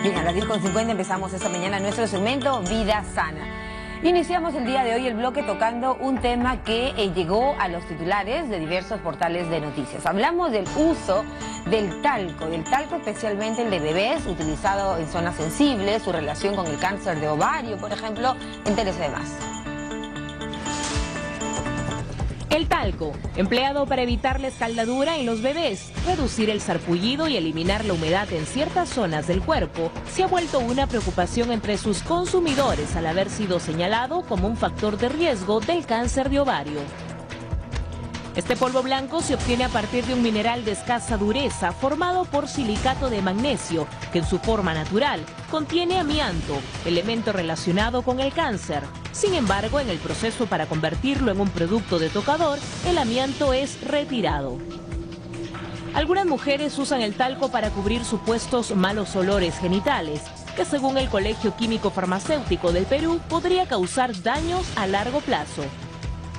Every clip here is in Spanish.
Bien, a las 10:50 empezamos esta mañana nuestro segmento Vida Sana. Iniciamos el día de hoy el bloque tocando un tema que llegó a los titulares de diversos portales de noticias. Hablamos del uso del talco especialmente el de bebés, utilizado en zonas sensibles, su relación con el cáncer de ovario, por ejemplo. Entérese de más. El talco, empleado para evitar la escaldadura en los bebés, reducir el sarpullido y eliminar la humedad en ciertas zonas del cuerpo, se ha vuelto una preocupación entre sus consumidores al haber sido señalado como un factor de riesgo del cáncer de ovario. Este polvo blanco se obtiene a partir de un mineral de escasa dureza formado por silicato de magnesio, que en su forma natural contiene amianto, elemento relacionado con el cáncer. Sin embargo, en el proceso para convertirlo en un producto de tocador, el amianto es retirado. Algunas mujeres usan el talco para cubrir supuestos malos olores genitales, que según el Colegio Químico Farmacéutico del Perú podría causar daños a largo plazo.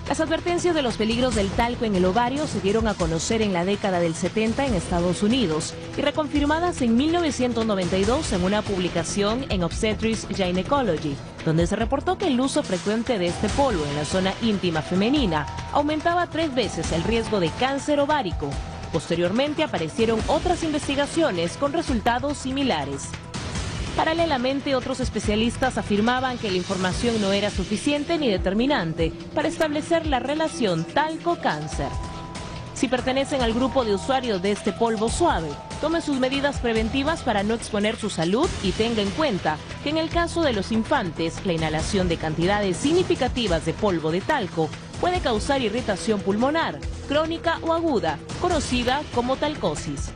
Las advertencias de los peligros del talco en el ovario se dieron a conocer en la década del 70 en Estados Unidos y reconfirmadas en 1992 en una publicación en Obstetrics Gynecology, donde se reportó que el uso frecuente de este polvo en la zona íntima femenina aumentaba 3 veces el riesgo de cáncer ovárico. Posteriormente aparecieron otras investigaciones con resultados similares. Paralelamente, otros especialistas afirmaban que la información no era suficiente ni determinante para establecer la relación talco-cáncer. Si pertenecen al grupo de usuarios de este polvo suave, tome sus medidas preventivas para no exponer su salud y tenga en cuenta que en el caso de los infantes, la inhalación de cantidades significativas de polvo de talco puede causar irritación pulmonar, crónica o aguda, conocida como talcosis.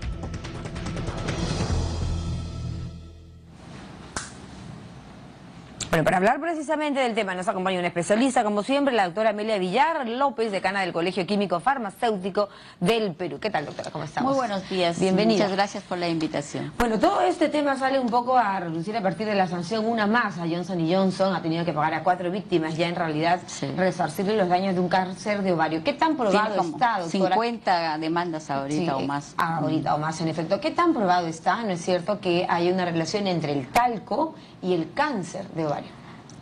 Bueno, para hablar precisamente del tema nos acompaña una especialista, como siempre, la doctora Amelia Villar López, decana del Colegio Químico Farmacéutico del Perú. ¿Qué tal, doctora? ¿Cómo estamos? Muy buenos días. Bienvenida. Muchas gracias por la invitación. Bueno, todo este tema sale un poco a reducir a partir de la sanción una más a Johnson & Johnson. Ha tenido que pagar a 4 víctimas ya en realidad resarcirle los daños de un cáncer de ovario. ¿Qué tan probado está, doctora? 50 demandas ahorita o más. Ahorita o más, en efecto. ¿Qué tan probado está, no es cierto, que hay una relación entre el talco y el cáncer de ovario?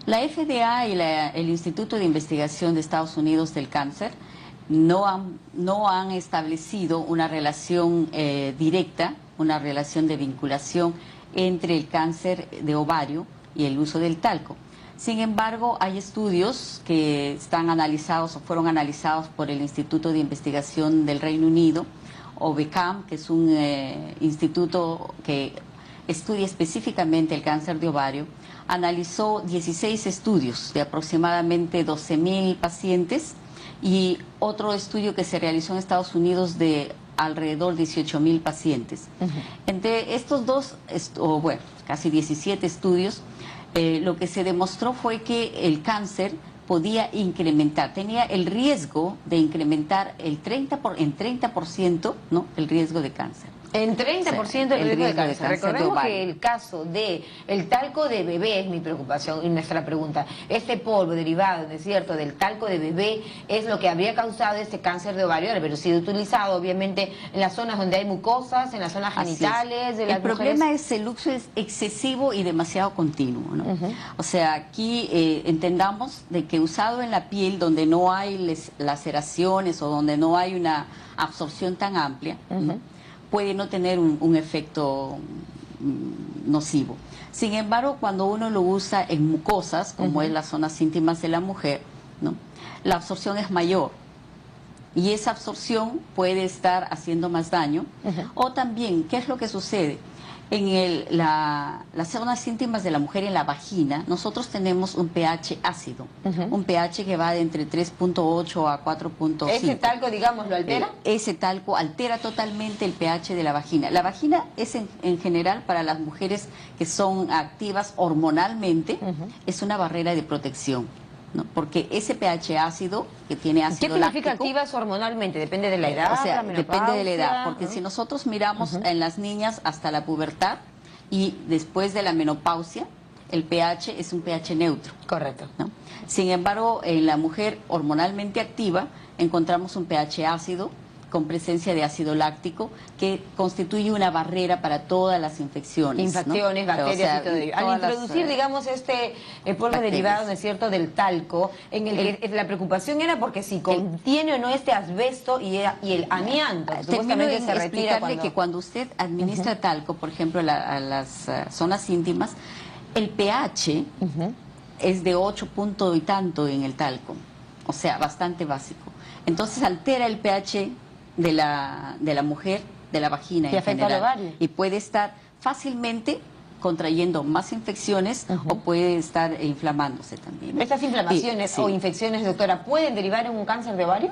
La FDA y el Instituto de Investigación de Estados Unidos del Cáncer no han establecido una relación directa, una relación de vinculación entre el cáncer de ovario y el uso del talco. Sin embargo, hay estudios que están analizados o fueron analizados por el Instituto de Investigación del Reino Unido, o BECAM, que es un instituto que estudia específicamente el cáncer de ovario. Analizó 16 estudios de aproximadamente 12.000 pacientes y otro estudio que se realizó en Estados Unidos de alrededor de 18.000 pacientes. Entre estos dos, casi 17 estudios, lo que se demostró fue que el cáncer podía incrementar, tenía el riesgo de incrementar en 30%, ¿no?, el riesgo de cáncer. En 30% el riesgo de cáncer. Recordemos de que el caso de el talco de bebé es mi preocupación y nuestra pregunta. Este polvo derivado, ¿no es cierto?, del talco de bebé es lo que habría causado este cáncer de ovario, pero sido utilizado obviamente en las zonas donde hay mucosas, en las zonas genitales de las mujeres. El problema es el uso es excesivo y demasiado continuo, ¿no? O sea, aquí entendamos de que usado en la piel donde no hay laceraciones o donde no hay una absorción tan amplia, puede no tener un efecto nocivo. Sin embargo, cuando uno lo usa en mucosas, como es las zonas íntimas de la mujer, ¿no?, la absorción es mayor. Y esa absorción puede estar haciendo más daño. O también, ¿qué es lo que sucede? En las zonas íntimas de la mujer, en la vagina, nosotros tenemos un pH ácido, un pH que va de entre 3.8 a 4.5. ¿Ese talco, digamos, lo altera? Ese talco altera totalmente el pH de la vagina. La vagina es en general para las mujeres que son activas hormonalmente, es una barrera de protección, ¿no? Porque ese pH ácido que tiene ácido láctico... ¿Qué significa activas hormonalmente? ¿Depende de la edad? O sea, la depende de la edad, porque si nosotros miramos en las niñas hasta la pubertad y después de la menopausia, el pH es un pH neutro. Correcto. ¿No? Sin embargo, en la mujer hormonalmente activa encontramos un pH ácido con presencia de ácido láctico, que constituye una barrera para todas las infecciones. Infecciones, ¿no? bacterias y todo ello. Al introducir, digamos, polvo derivado, ¿no es cierto?, del talco, en el que la preocupación era porque si contiene o no este asbesto y el amianto, que supuestamente se retira que cuando usted administra talco, por ejemplo, a las zonas íntimas, el pH es de 8 punto y tanto en el talco, o sea, bastante básico. Entonces altera el pH de la mujer, de la vagina y en afecta general, al ovario. y puede estar fácilmente contrayendo más infecciones o puede estar inflamándose también. ¿Estas inflamaciones o infecciones, doctora, pueden derivar en un cáncer de ovario?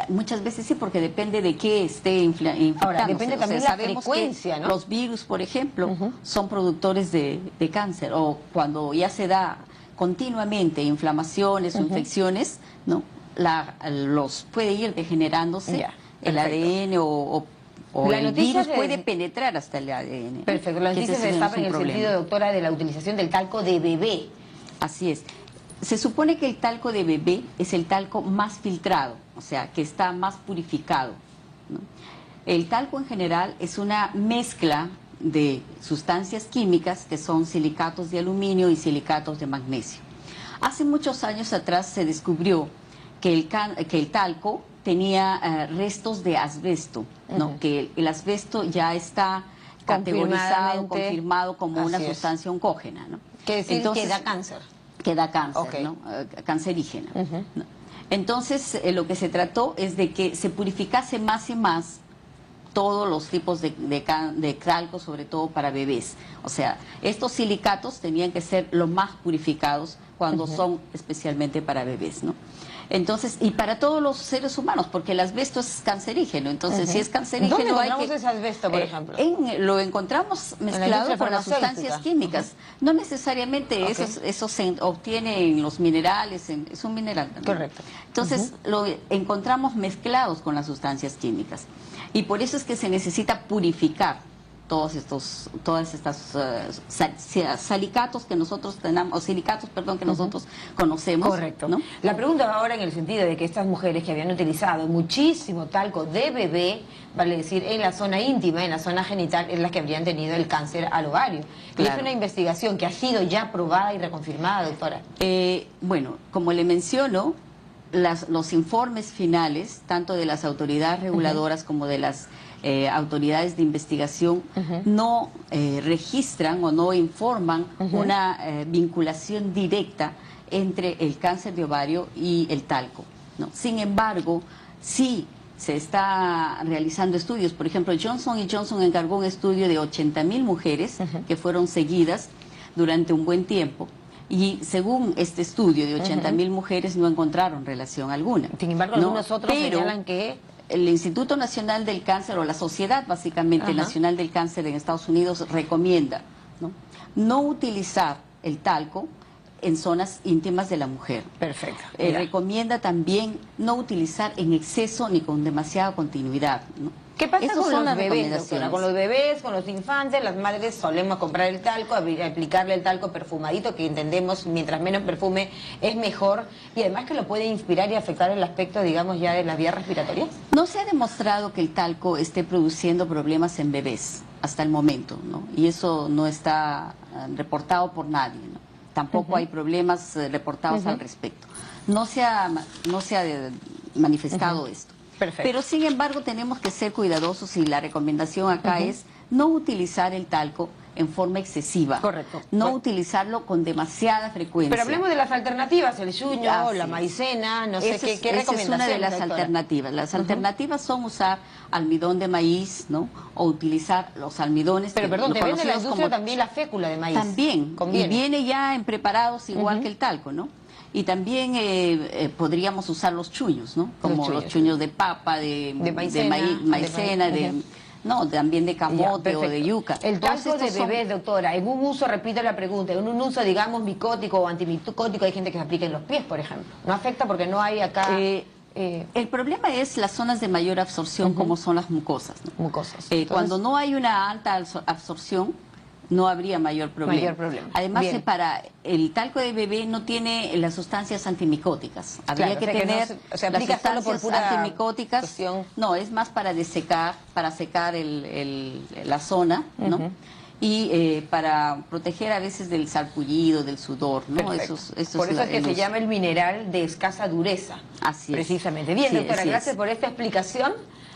Muchas veces sí, porque depende de qué esté infectándose. Ahora, depende también de la frecuencia, ¿no? Los virus, por ejemplo, son productores de cáncer, o cuando ya se da continuamente inflamaciones o infecciones, ¿no? Los puede ir degenerándose el ADN o el virus puede penetrar hasta el ADN. Perfecto, la noticia se destapa en el sentido, doctora, de la utilización del talco de bebé. Así es. Se supone que el talco de bebé es el talco más filtrado, o sea, que está más purificado, ¿no? El talco en general es una mezcla de sustancias químicas que son silicatos de aluminio y silicatos de magnesio. Hace muchos años atrás se descubrió que el talco tenía restos de asbesto, ¿no? Que el asbesto ya está categorizado, confirmado como una sustancia oncógena, ¿no? Quiere decir que da cáncer. Que da cáncer, ¿no? Cancerígena, ¿no? Entonces, lo que se trató es de que se purificase más y más todos los tipos de talco, sobre todo para bebés. O sea, estos silicatos tenían que ser los más purificados cuando son especialmente para bebés, ¿no? Entonces, y para todos los seres humanos, porque el asbesto es cancerígeno. Entonces, si es cancerígeno, ¿dónde encontramos ese asbesto, por ejemplo? Lo encontramos mezclado con las sustancias químicas. No necesariamente eso se obtiene en los minerales, es un mineral también. Correcto. Entonces, lo encontramos mezclados con las sustancias químicas. Y por eso es que se necesita purificar todas estas silicatos que nosotros tenemos, que nosotros conocemos. Correcto. ¿No? La pregunta va ahora en el sentido de que estas mujeres que habían utilizado muchísimo talco de bebé, vale decir, en la zona íntima, en la zona genital, es las que habrían tenido el cáncer al ovario. Claro. Es una investigación que ha sido ya probada y reconfirmada, doctora. Bueno, como le menciono, los informes finales, tanto de las autoridades reguladoras como de las autoridades de investigación, no registran o no informan una vinculación directa entre el cáncer de ovario y el talco, ¿no? Sin embargo, sí se está realizando estudios. Por ejemplo, Johnson & Johnson encargó un estudio de 80.000 mujeres que fueron seguidas durante un buen tiempo. Y según este estudio de 80.000 mujeres no encontraron relación alguna. Sin embargo, algunos otros señalan que el Instituto Nacional del Cáncer, o la Sociedad básicamente Nacional del Cáncer en Estados Unidos, recomienda no utilizar el talco en zonas íntimas de la mujer. Perfecto. Recomienda también no utilizar en exceso ni con demasiada continuidad, ¿no? ¿Qué pasa con los bebés, doctora? Con los bebés, con los infantes, las madres solemos comprar el talco, aplicarle el talco perfumadito, que entendemos mientras menos perfume es mejor, y además que lo puede inspirar y afectar el aspecto, digamos, ya de las vías respiratorias. No se ha demostrado que el talco esté produciendo problemas en bebés hasta el momento, ¿no? Y eso no está reportado por nadie, ¿no? Tampoco hay problemas reportados al respecto. No se ha manifestado esto. Perfecto. Pero sin embargo tenemos que ser cuidadosos, y la recomendación acá es no utilizar el talco en forma excesiva. Correcto. No utilizarlo con demasiada frecuencia. Pero hablemos de las alternativas, el yuño, la maicena, no sé qué recomendaciones. Esa es una de las alternativas. Las alternativas son usar almidón de maíz, ¿no? O utilizar los almidones. Pero perdón, te vende la industria también la fécula de maíz. También. Conviene. Y viene ya en preparados igual que el talco, ¿no? Y también podríamos usar los chuños, ¿no? Como los chuños de papa, de maicena, también de camote o de yuca. El talco de bebés, doctora, en un uso, repito la pregunta, en un uso, digamos, micótico o antimicótico, hay gente que se aplica en los pies, por ejemplo. ¿No afecta porque no hay acá...? El problema es las zonas de mayor absorción, como son las mucosas, ¿no? Mucosas. Cuando no hay una alta absorción, no habría mayor problema. Mayor problema. Además, Bien. para el talco de bebé no tiene las sustancias antimicóticas. Habría Claro, que o sea que tener no se aplica las solo por sustancias pura antimicóticas. cuestión. No, es más para desecar, para secar la zona, ¿no? Ujú. Y para proteger a veces del sarpullido, del sudor, ¿no? Perfecto. Eso Por eso es que el se uso. llama el mineral de escasa dureza. Así es. Precisamente. Bien, Sí, doctora, así es. gracias por esta explicación.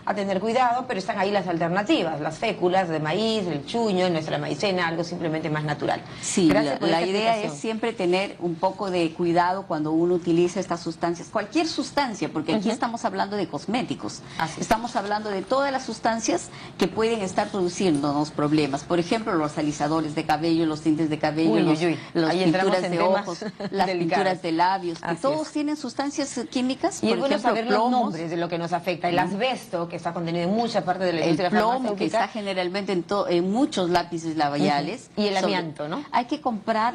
A tener cuidado, pero están ahí las alternativas, las féculas de maíz, el chuño, nuestra maicena, algo simplemente más natural. Sí, Gracias por la esta idea explicación. es siempre tener un poco de cuidado cuando uno utiliza estas sustancias, cualquier sustancia, porque aquí estamos hablando de cosméticos. Así es. Estamos hablando de todas las sustancias que pueden estar produciéndonos problemas. Por ejemplo, los alisadores de cabello, los tintes de cabello, Uy, los, uy, uy. las Ahí entramos pinturas en de temas ojos, las delicados. pinturas de labios, que Así todos es. tienen sustancias químicas, Y es por bueno ejemplo, saber los plomos. nombres de lo que nos afecta. El asbesto, que está contenido en mucha parte de la El industria plomo, que farmacéutica. está generalmente en muchos lápices labiales. Ujú. Y el amianto, ¿no? Hay que comprar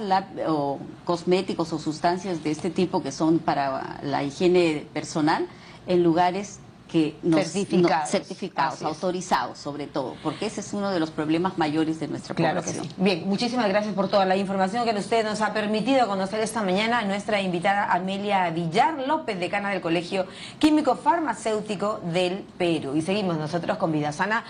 cosméticos o sustancias de este tipo que son para la higiene personal en lugares que Certificados. certificados, Así es. autorizados sobre todo, porque ese es uno de los problemas mayores de nuestra Claro que población. sí. Bien, muchísimas gracias por toda la información que usted nos ha permitido conocer esta mañana a nuestra invitada Amelia Villar López, decana del Colegio Químico Farmacéutico del Perú. Y seguimos nosotros con Vida Sana.